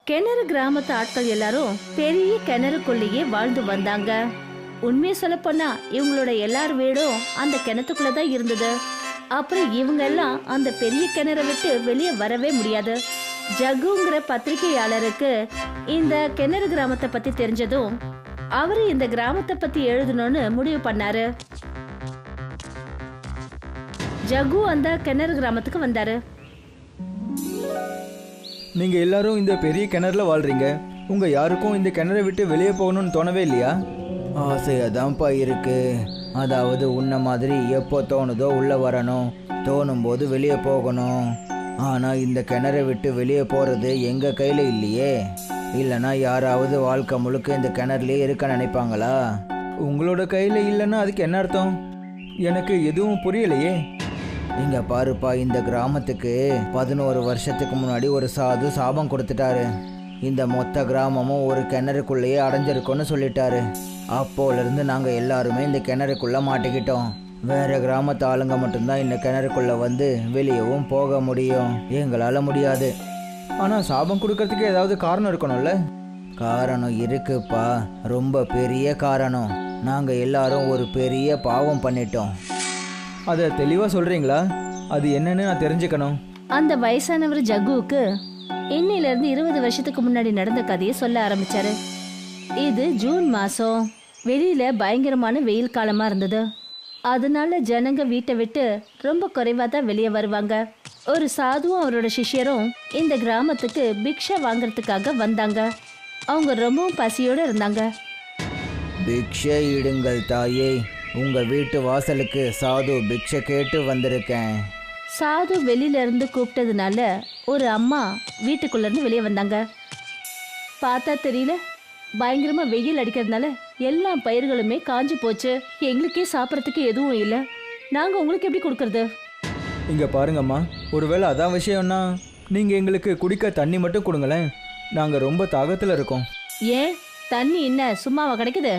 கிணறு கிராமத்து ஆட்கள் எல்லாரும் பெரிய கிணறுக்குள்ளேயே வாழ்ந்து வந்தாங்க. உண்மையை சொல்ல போனா இவங்களோட எல்லார் வீடும் அந்த கிணத்துக்குள்ளதான் இருந்தது. அப்புறம் இவங்க எல்லாம் அந்த பெரிய கிணறை விட்டு வெளியே வரவே முடியாது. ஜகுங்கிற பத்திரிகையாளருக்கு இந்த கிணறு கிராமத்தை பத்தி தெரிஞ்சதும் அவரு இந்த கிராமத்தை பத்தி எழுதணும்னு முடிவு பண்ணாரு. ஜகு அந்த கிணறு கிராமத்துக்கு வந்தாரு. நீங்க எல்லாரும் இந்த பெரிய கிணறுல வாழ்றீங்க. உங்க யாருக்கும் இந்த கிணறை விட்டு வெளியே போகணும்னு தோணவே இல்லையா? ஆசையாதான்ப்பா இருக்கு. அதாவது உன்ன மாதிரி எப்போ தோணுதோ உள்ள வரணும், தோணும் போது வெளியே போகணும். ஆனா இந்த கிணறை விட்டு வெளியே போறது எங்க கையில இல்லையே. இல்லைன்னா யாராவது வாழ்க்கை முழுக்க இந்த கிணறுலயே இருக்க நினைப்பாங்களா? உங்களோட கையில இல்லைன்னா அதுக்கு என்ன அர்த்தம்? எனக்கு எதுவும் புரியலையே. இங்க பாருப்பா, இந்த கிராமத்துக்கு 11 வருஷத்துக்கு முன்னாடி ஒரு சாது சாபம் கொடுத்துட்டாரு. இந்த மொத்த கிராமமும் ஒரு கிணறுக்குள்ளேயே அடைஞ்சிருக்கோன்னு சொல்லிட்டாரு. அப்போலேருந்து நாங்கள் எல்லாருமே இந்த கிணறுக்குள்ள மாட்டிக்கிட்டோம். வேற கிராமத்து ஆளுங்க மட்டும்தான் இந்த கிணறுக்குள்ள வந்து வெளியவும் போக முடியும். எங்களால் முடியாது. ஆனால் சாபம் கொடுக்கறதுக்கு ஏதாவது காரணம் இருக்கணும்ல? காரணம் இருக்குப்பா, ரொம்ப பெரிய காரணம். நாங்கள் எல்லாரும் ஒரு பெரிய பாவம் பண்ணிட்டோம். அதை தெளிவாக சொல்கிறீங்களா? அது என்னன்னு நான் தெரிஞ்சுக்கணும். அந்த வயசானவர் ஜகுவுக்கு இன்னையில இருந்து 20 வருஷத்துக்கு முன்னாடி நடந்த கதையை சொல்ல ஆரம்பிச்சாரு. இது ஜூன் மாசம். வெளியில பயங்கரமான வெயில் காலமா இருந்தது. அதனால ஜனங்க வீட்டை விட்டு ரொம்ப குறைவா தான் வெளியே வருவாங்க. ஒரு சாதுவும் அவரோட சிஷ்யரும் இந்த கிராமத்துக்கு பிக்ஷா வாங்கறதுக்காக வந்தாங்க. அவங்க ரொம்பவும் பசியோட இருந்தாங்க. பிக்ஷை இடுங்கள் தாயே, உங்க வீட்டு வாசலுக்கு சாது பிக்ஷை கேட்டு வந்திருக்கேன். சாது வெளியில இருந்து கூப்பிட்டதுனால ஒரு அம்மா வீட்டுக்குள்ள இருந்து வெளியே வந்தாங்க. பார்த்தா தெரியல, பயங்கரமா வெயில் அடிக்கிறதுனால எல்லா பயிர்களுமே காஞ்சு போச்சு. எங்களுக்கே சாப்பிட்றதுக்கு எதுவும் இல்லை. நாங்க உங்களுக்கு எப்படி கொடுக்கறது? இங்க பாருங்கம்மா, ஒருவேளை அதான் விஷயம்னா நீங்க எங்களுக்கு குடிக்க தண்ணி மட்டும் கொடுங்களேன். நாங்க ரொம்ப தாகத்துல இருக்கோம். ஏன் தண்ணி என்ன சும்மாவா கிடைக்குது?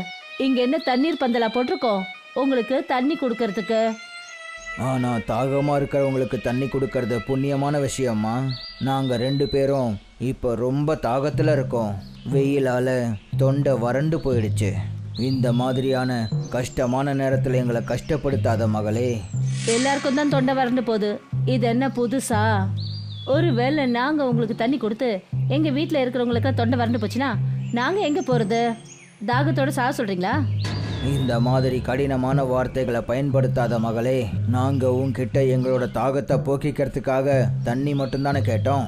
இங்க என்ன தண்ணீர் பந்தலா போட்டிருக்கோம் உங்களுக்கு தண்ணி கொடுக்கறதுக்கு? ஆனா தாகமா இருக்கிறவங்களுக்கு தண்ணி கொடுக்கறது புண்ணியமான விஷயம்மா. நாங்க 2 பேரும் இப்போ ரொம்ப தாகத்துல இருக்கோம். வெயிலால தொண்டை வறண்டு போயிடுச்சு. இந்த மாதிரியான கஷ்டமான நேரத்துல எங்களை கஷ்டப்படுத்தாத மகளே. எல்லாருக்கும் தான் தொண்டை வறண்டு போகுது. இது என்ன புதுசா? ஒருவேளை நாங்க உங்களுக்கு தண்ணி கொடுத்து எங்க வீட்டுல இருக்கிறவங்களுக்கு தொண்டை வறண்டு போச்சுன்னா நாங்க எங்க போறது? தாகத்தோட சாக சொல்றீங்களா? இந்த மாதிரி கடினமான வார்த்தைகளை பயன்படுத்தாத மகளே. நாங்க உன்கிட்ட எங்களோட தாகத்தை போக்கிக்கிறதுக்காக தண்ணி மட்டும்தானே கேட்டோம்.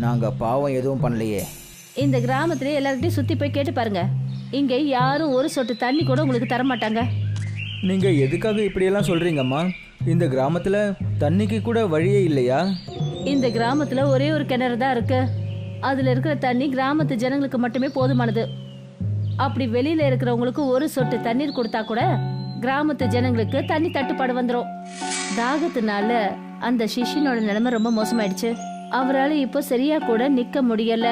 நாங்க பாவம் எதுவும் பண்ணலையே. இந்த கிராமத்திலே எல்லார்கிட்டையும் சுத்தி போய் கேட்டு பாருங்க. இங்க யாரும் ஒரு சொட்டு தண்ணி கூட உங்களுக்கு தர மாட்டாங்க. நீங்க எதுக்காக இப்படியெல்லாம் சொல்றீங்கம்மா? இந்த கிராமத்துல தண்ணிக்கு கூட வழியே இல்லையா? இந்த கிராமத்துல ஒரே ஒரு கிணறு தான் இருக்கு. அதுல இருக்கிற தண்ணி கிராமத்து ஜனங்களுக்கு மட்டுமே போதுமானது. அப்படி வெளியில இருக்கிறவங்களுக்கு ஒரு சொட்டு தண்ணீர் கொடுத்தா கூட கிராமத்து ஜனங்களுக்கு தண்ணி தட்டுப்பாடு வந்துடும். தாகத்தினால அந்த சிஷ்யனோட நிலைமை ரொம்ப மோசமாயிடுச்சு. அவரால் இப்போ சரியா கூட நிக்க முடியல.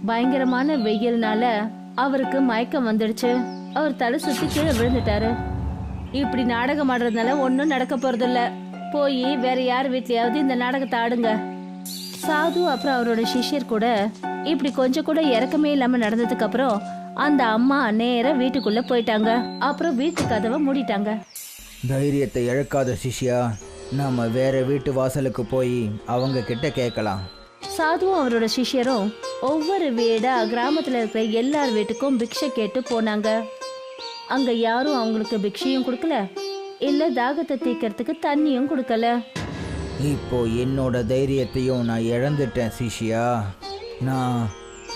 பயங்கரமான வெயில்னால அவருக்கு மயக்கம் வந்துடுச்சு. அவர் தலை சுத்தி கீழே விழுந்துட்டாரு. இப்படி நாடகம் ஆடுறதுனால ஒன்னும் நடக்க போறது இல்ல. போய் வேற யார் வீட்லயாவது இந்த நாடகத்தை ஆடுங்க. சாது அப்புறம் அவரோட சிஷ்யர் கூட இப்படி கொஞ்சம் கூட இறக்கமே இல்லாம நடந்ததுக்கு அப்புறம் அந்த அம்மா நேரா வீட்டுக்குள்ள போயிட்டாங்க. அப்புறம் வீட்டு கதவை மூடிட்டாங்க. தைரியத்தை இழக்காத சிஷ்யா, நாம வேற வீட்டு வாசலுக்கு போய் அவங்க கிட்ட கேட்கலாம். சாதுவும் அவரோட சிஷ்யரும் ஒவ்வொரு வீடா கிராமத்துல இருக்கிற எல்லார் வீட்டுக்கும் பிக்ஷை கேட்டு போனாங்க. அங்க யாரும் அவங்களுக்கு பிக்ஷையும் கொடுக்கல, இல்ல தாகத்தை தீக்கிறதுக்கு தண்ணியும் கொடுக்கல. இப்போ என்னோட தைரியத்தையும் நான் இழந்துட்டேன் சிஷ்யா. நான்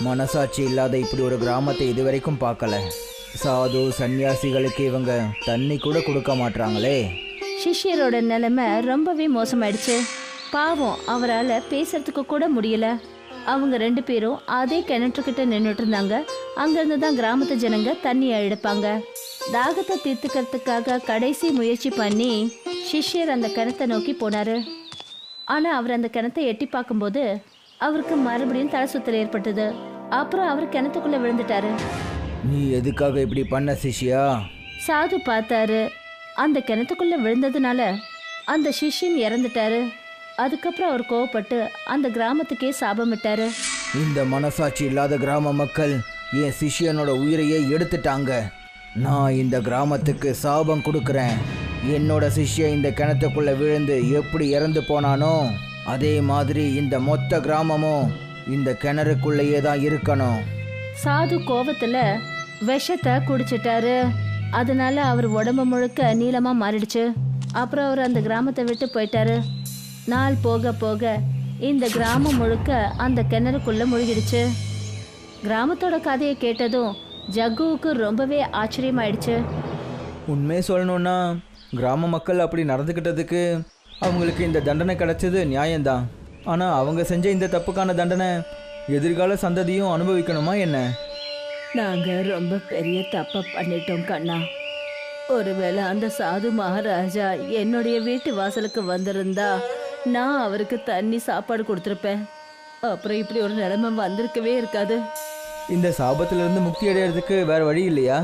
மனசாட்சி இல்லாத இப்படி ஒரு கிராமத்தை இதுவரைக்கும் பார்க்கல. சாது சன்னியாசிகளுக்கு இவங்க தண்ணி கூட கொடுக்க மாட்டாங்களே. சிஷ்யரோட நிலைமை ரொம்பவே மோசமாயிடுச்சு. பாவம், அவரால் பேசுறதுக்கு கூட முடியல. அவங்க 2 பேரும் அதே கிணற்றுக்கிட்ட நின்றுட்டு இருந்தாங்க. அங்கிருந்து தான் கிராமத்து ஜனங்க தண்ணியை எடுப்பாங்க. தாகத்தை தீர்த்துக்கிறதுக்காக கடைசி முயற்சி பண்ணி சிஷ்யர் அந்த கிணத்தை நோக்கி போனாரு. ஆனா அவர் அந்த கிணத்தை எட்டி பார்க்கும்போது அவருக்கு மறுபடியும் தலை சுத்தல் ஏற்பட்டது. அப்புறம் அவர் கிணத்துக்குள்ள விழுந்துட்டாரு. நீ எதுக்காக இப்படி பண்ண சிஷ்யா? சாது பார்த்தாரு. அந்த கிணத்துக்குள்ள விழுந்ததுனால அந்த சிஷ்யன் இறந்துட்டாரு. அதுக்கப்புறம் அவர் கோவப்பட்டு அந்த கிராமத்துக்கே சாபமிட்டாரு. இந்த மனசாட்சி இல்லாத கிராம மக்கள் என் சிஷ்யனோட உயிரையே எடுத்துட்டாங்க. நான் இந்த கிராமத்துக்கு சாபம் கொடுக்குறேன். என்னோட சிஷ்யன் இந்த கிணத்துக்குள்ள விழுந்து எப்படி இறந்து போனானோ அதே மாதிரி இந்த மொத்த கிராமமும் இந்த கிணறுக்குள்ளேயே தான் இருக்கணும். சாது கோவத்துல விஷத்தை குடிச்சிட்டாரு. அதனால அவர் உடம்பு முழுக்க நீளமா மாறிடுச்சு. அப்புறம் அவர் அந்த கிராமத்தை விட்டு போயிட்டாரு. நாள் போக போக இந்த கிராமம் முழுக்க அந்த கிணறுக்குள்ள முழுகிடுச்சு. கிராமத்தோட கதையை கேட்டதும் ஜக்குவுக்கு ரொம்பவே ஆச்சரியமாயிடுச்சு. உண்மையை சொல்லணும்னா கிராம மக்கள் அப்படி நடந்துக்கிட்டதுக்கு அவங்களுக்கு இந்த தண்டனை கிடைச்சது நியாயம்தான். ஆனால் அவங்க செஞ்ச இந்த தப்புக்கான தண்டனை எதிர்கால சந்ததியும் அனுபவிக்கணுமா என்ன? நாங்க ரொம்ப பெரிய தப்பை பண்ணிட்டோம் கண்ணா. ஒருவேளை அந்த சாது மகாராஜா என்னுடைய வீட்டு வாசலுக்கு வந்திருந்தா நான் அவருக்கு தண்ணி சாப்பாடு கொடுத்துருப்பேன். அப்புறம் இப்படி ஒரு நிலைமை வந்திருக்கவே இருக்காது. இந்த சாபத்திலிருந்து முக்தி அடையிறதுக்கு வேற வழி இல்லையா?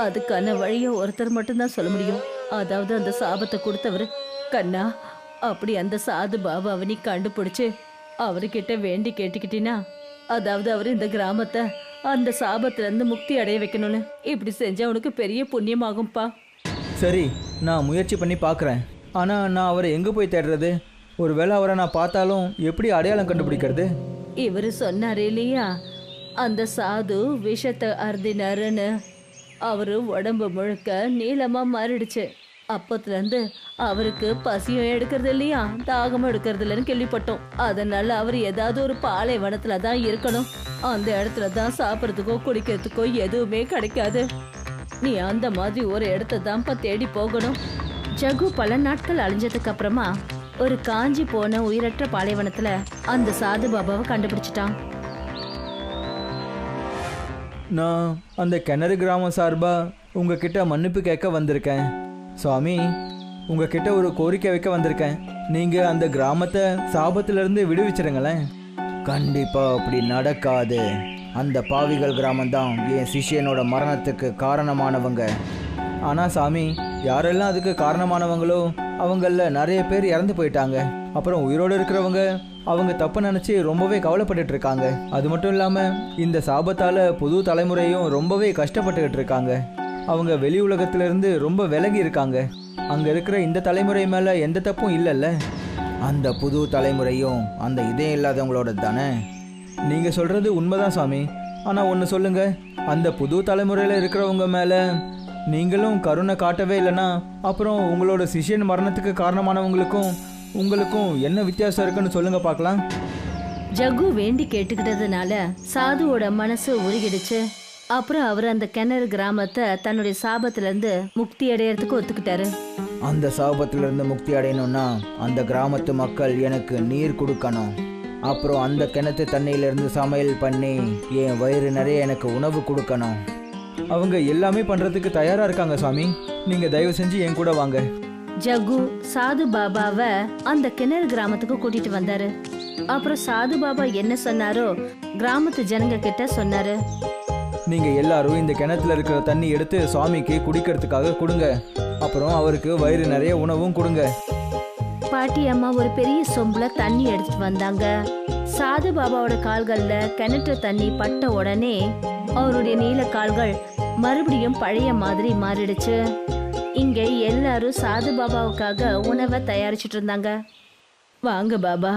அதுக்கான வழியை ஒருத்தர் மட்டும்தான் சொல்ல முடியும். அதாவது அந்த சாபத்தை கொடுத்தவர். கண்ணா, அப்படி அந்த சாது பாபாவை நீ கண்டுபிடிச்சு அவர்கிட்ட வேண்டி கேட்டுக்கிட்டினா, அதாவது அவர் இந்த கிராமத்தை அந்த சாபத்துல இருந்து முக்தி அடைய வைக்கணும்னு இப்படி செஞ்சா உனக்கு பெரிய புண்ணியமாகும்பா. சரி, நான் முயற்சி பண்ணி பார்க்குறேன். ஆனால் நான் அவரை எங்கே போய் தேடுறது? ஒருவேளை அவரை நான் பார்த்தாலும் எப்படி அடையாளம் கண்டுபிடிக்கிறது? இவர் சொன்னார் இல்லையா, அந்த சாது விஷத்தை அருந்தினாருன்னு. அவரு உடம்பு முழுக்க நீளமா மாறிடுச்சு. அப்பத்துல இருந்து அவருக்கு பசியும் எடுக்கிறது இல்லையா, தாகமும் எடுக்கிறது இல்லைன்னு கேள்விப்பட்டோம். அதனால அவர் ஏதாவது ஒரு பாலைவனத்துல தான் இருக்கணும். அந்த இடத்துல தான் சாப்பிட்றதுக்கோ குடிக்கிறதுக்கோ எதுவுமே கிடைக்காது. நீ அந்த மாதிரி ஒரு இடத்த தான்ப்பா தேடி போகணும். ஜகு பல நாட்கள் அழிஞ்சதுக்கு அப்புறமா ஒரு காஞ்சி போன உயிரற்ற பாலைவனத்துல அந்த சாது பாபாவை கண்டுபிடிச்சிட்டான். நான் அந்த கிணறு கிராமம் சார்பாக உங்ககிட்ட மன்னிப்பு கேட்க வந்திருக்கேன். சுவாமி, உங்ககிட்ட ஒரு கோரிக்கை வைக்க வந்திருக்கேன். நீங்கள் அந்த கிராமத்தை சாபத்திலிருந்து விடுவிச்சிருங்களேன். கண்டிப்பாக அப்படி நடக்காது. அந்த பாவிகள் கிராமம்தான் என் சிஷ்யனோட மரணத்துக்கு காரணமானவங்க. ஆனால் சாமி, யாரெல்லாம் அதுக்கு காரணமானவங்களோ அவங்களில் நிறைய பேர் இறந்து போயிட்டாங்க. அப்புறம் உயிரோடு இருக்கிறவங்க அவங்க தப்பு நினச்சி ரொம்பவே கவலைப்பட்டுட்டு இருக்காங்க. அது மட்டும் இல்லாமல் இந்த சாபத்தால் புது தலைமுறையும் ரொம்பவே கஷ்டப்பட்டுக்கிட்டு இருக்காங்க. அவங்க வெளி உலகத்திலிருந்து ரொம்ப விலகி இருக்காங்க. அங்கே இருக்கிற இந்த தலைமுறை மேலே எந்த தப்பும் இல்லைல்ல. அந்த புது தலைமுறையும் அந்த இதயம் இல்லாதவங்களோட தானே. நீங்கள் சொல்கிறது உண்மைதான் சாமி. ஆனால் ஒன்று சொல்லுங்கள், அந்த புது தலைமுறையில் இருக்கிறவங்க மேலே நீங்களும் கருணை காட்டவே இல்லைன்னா அப்புறம் உங்களோட சிஷ்யன் மரணத்துக்கு காரணமானவங்களுக்கும் உங்களுக்கும் என்ன வித்தியாசம் இருக்குன்னு சொல்லுங்க பார்க்கலாம். ஜகு வேண்டி கேட்டுக்கிட்டதுனால சாதுவோட மனசு உருகிடுச்சு. அப்புறம் அவர் அந்த கிணறு கிராமத்தை தன்னுடைய சாபத்துல இருந்து முக்தி அடையறதுக்கு ஒத்துக்கிட்டாரு. அந்த சாபத்திலிருந்து முக்தி அடையணும்னா அந்த கிராமத்து மக்கள் எனக்கு நீர் கொடுக்கணும். அப்புறம் அந்த கிணத்து தண்ணியிலிருந்து சமையல் பண்ணி என் வயிறு நிறைய எனக்கு உணவு கொடுக்கணும். அவங்க எல்லாமே பண்றதுக்கு தயாரா இருக்காங்க சாமி. நீங்க தயவு செஞ்சு என் கூட வாங்க. ஜகு சாது பாபாவை அந்த கிணறு கிராமத்துக்கு கூட்டிட்டு வந்தாரு. அப்புறம் சாது பாபா என்ன சொன்னாரோ கிராமத்து ஜனங்க கிட்ட சொன்னாரு. நீங்க எல்லாரும் இந்த கிணத்துல இருக்கிற தண்ணி எடுத்து சுவாமிக்கு குடிக்கிறதுக்காக கொடுங்க. அப்புறம் அவருக்கு வயிறு நிறைய உணவும் கொடுங்க. பாட்டி அம்மா ஒரு பெரிய சொம்புல தண்ணி எடுத்துட்டு வந்தாங்க. சாது பாபாவோட கால்கள்ல கிணற்று தண்ணி பட்ட உடனே அவருடைய நீல கால்கள் மறுபடியும் பழைய மாதிரி மாறிடுச்சு. இங்க எல்லாரும் சாது பாபாவுக்காக உணவை தயாரிச்சுட்டு இருந்தாங்க. வாங்க பாபா,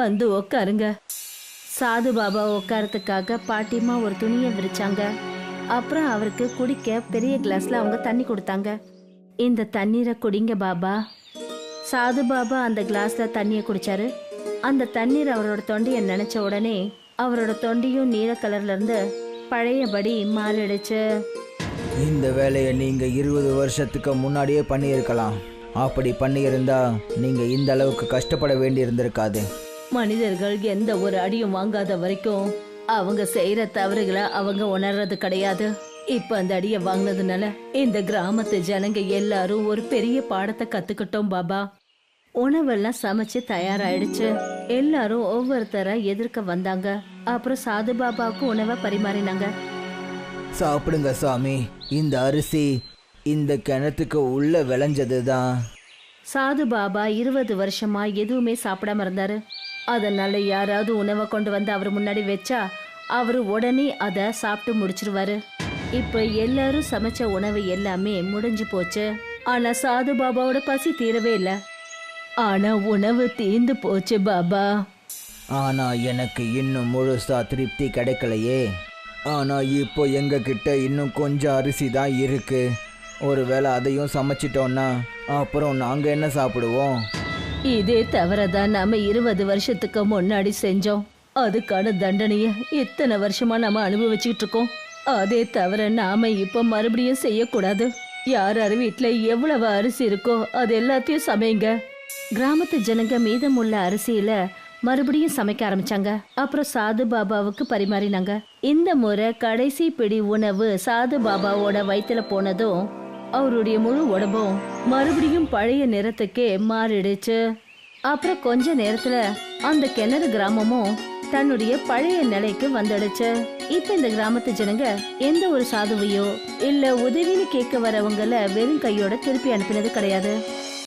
வந்து உட்காருங்க. சாது பாபா உட்காரத்துக்காக பாட்டிமா ஒரு துணியை விரிச்சாங்க. அப்புறம் அவருக்கு குடிக்க பெரிய கிளாஸ்ல அவங்க தண்ணி கொடுத்தாங்க. இந்த தண்ணீரை குடிங்க பாபா. சாது பாபா அந்த கிளாஸ்ல தண்ணியை குடிச்சாரு. அந்த தண்ணீர் அவரோட தொண்டையை நினைச்ச உடனே அவரோட தொண்டையும் நீல கலர்ல இருந்து பழையபடி மாறிடுச்சு. இந்த வேலையை நீங்க 20 வருஷத்துக்கு முன்னாடியே பண்ணியிருக்கலாம். அப்படி பண்ணியிருந்தா நீங்க இந்த அளவுக்கு கஷ்டப்பட வேண்டி இருந்திருக்காது. மனிதர்கள் எந்த ஒரு அடியும் வாங்காத வரைக்கும் அவங்க செய்யற தவறுகளை அவங்க உணர்றது கிடையாது. இப்ப அந்த அடியை வாங்கினதுனால இந்த கிராமத்து ஜனங்க எல்லாரும் ஒரு பெரிய பாடத்தை கத்துக்கிட்டோம் பாபா. உணவெல்லாம் சமைச்சு தயாராயிடுச்சு. எல்லாரும் ஒவ்வொருத்தர எதிர்க்க வந்தாங்க. அப்புறம் சாது பாபாவுக்கு உணவை பரிமாறினாங்க. சாப்பிடுங்க சாமி, இந்த அரிசி இந்த கிணத்துக்கு உள்ள விளைஞ்சது தான். சாது பாபா 20 வருஷமா எதுவுமே சாப்பிடாம இருந்தாரு. அதனால யாராவது உணவை கொண்டு வந்து அவர் முன்னாடி வச்சா அவரு உடனே அதை சாப்பிட்டு முடிச்சிருவாரு. இப்ப எல்லாரும் சமைச்ச உணவு எல்லாமே முடிஞ்சு போச்சு. ஆனா சாது பாபாவோட பசி தீரவே இல்லை. ஆனா உணவு தீர்ந்து போச்சு பாபா. ஆனா எனக்கு இன்னும் முழுசா திருப்தி கிடைக்கலையே. ஆனா இப்போ எங்க கிட்ட இன்னும் கொஞ்சம் அரிசி தான் இருக்கு. ஒருவேளை அதையும் சமைச்சிட்டோம்னா அப்புறம் நாங்க என்ன சாப்பிடுவோம்? இதே தவிரதான் நாம 20 வருஷத்துக்கு முன்னாடி செஞ்சோம். அதுக்கான தண்டனைய இத்தனை வருஷமா நாம அனுபவிச்சுட்டு இருக்கோம். அதே தவிர நாம இப்ப மறுபடியும் செய்யக்கூடாது. யார் யார் வீட்டுல எவ்வளவு அரிசி இருக்கோ அது எல்லாத்தையும் சமைங்க. கிராமத்து ஜனங்க மீதமுள்ள அரிசியில மறுபடியும் சமைக்க ஆரம்பிச்சாங்க. அப்புறம் சாது பாபாவுக்கு பரிமாறினாங்க. இந்த முறை கடைசி பிடி உணவு சாது பாபாவோட வயித்துல போனதும் அவருடைய முழு உடம்பும் மறுபடியும் பழைய நிறத்துக்கே மாறிடுச்சு. அப்புறம் கொஞ்ச நேரத்துல அந்த கிணறு கிராமமும் தன்னுடைய பழைய நிலைக்கு வந்துடுச்சு. இப்ப இந்த கிராமத்து ஜனங்க எந்த ஒரு சாதுவையோ இல்ல உதவின்னு கேட்க வரவங்கள வெறும் கையோட திருப்பி அனுப்பினது கிடையாது.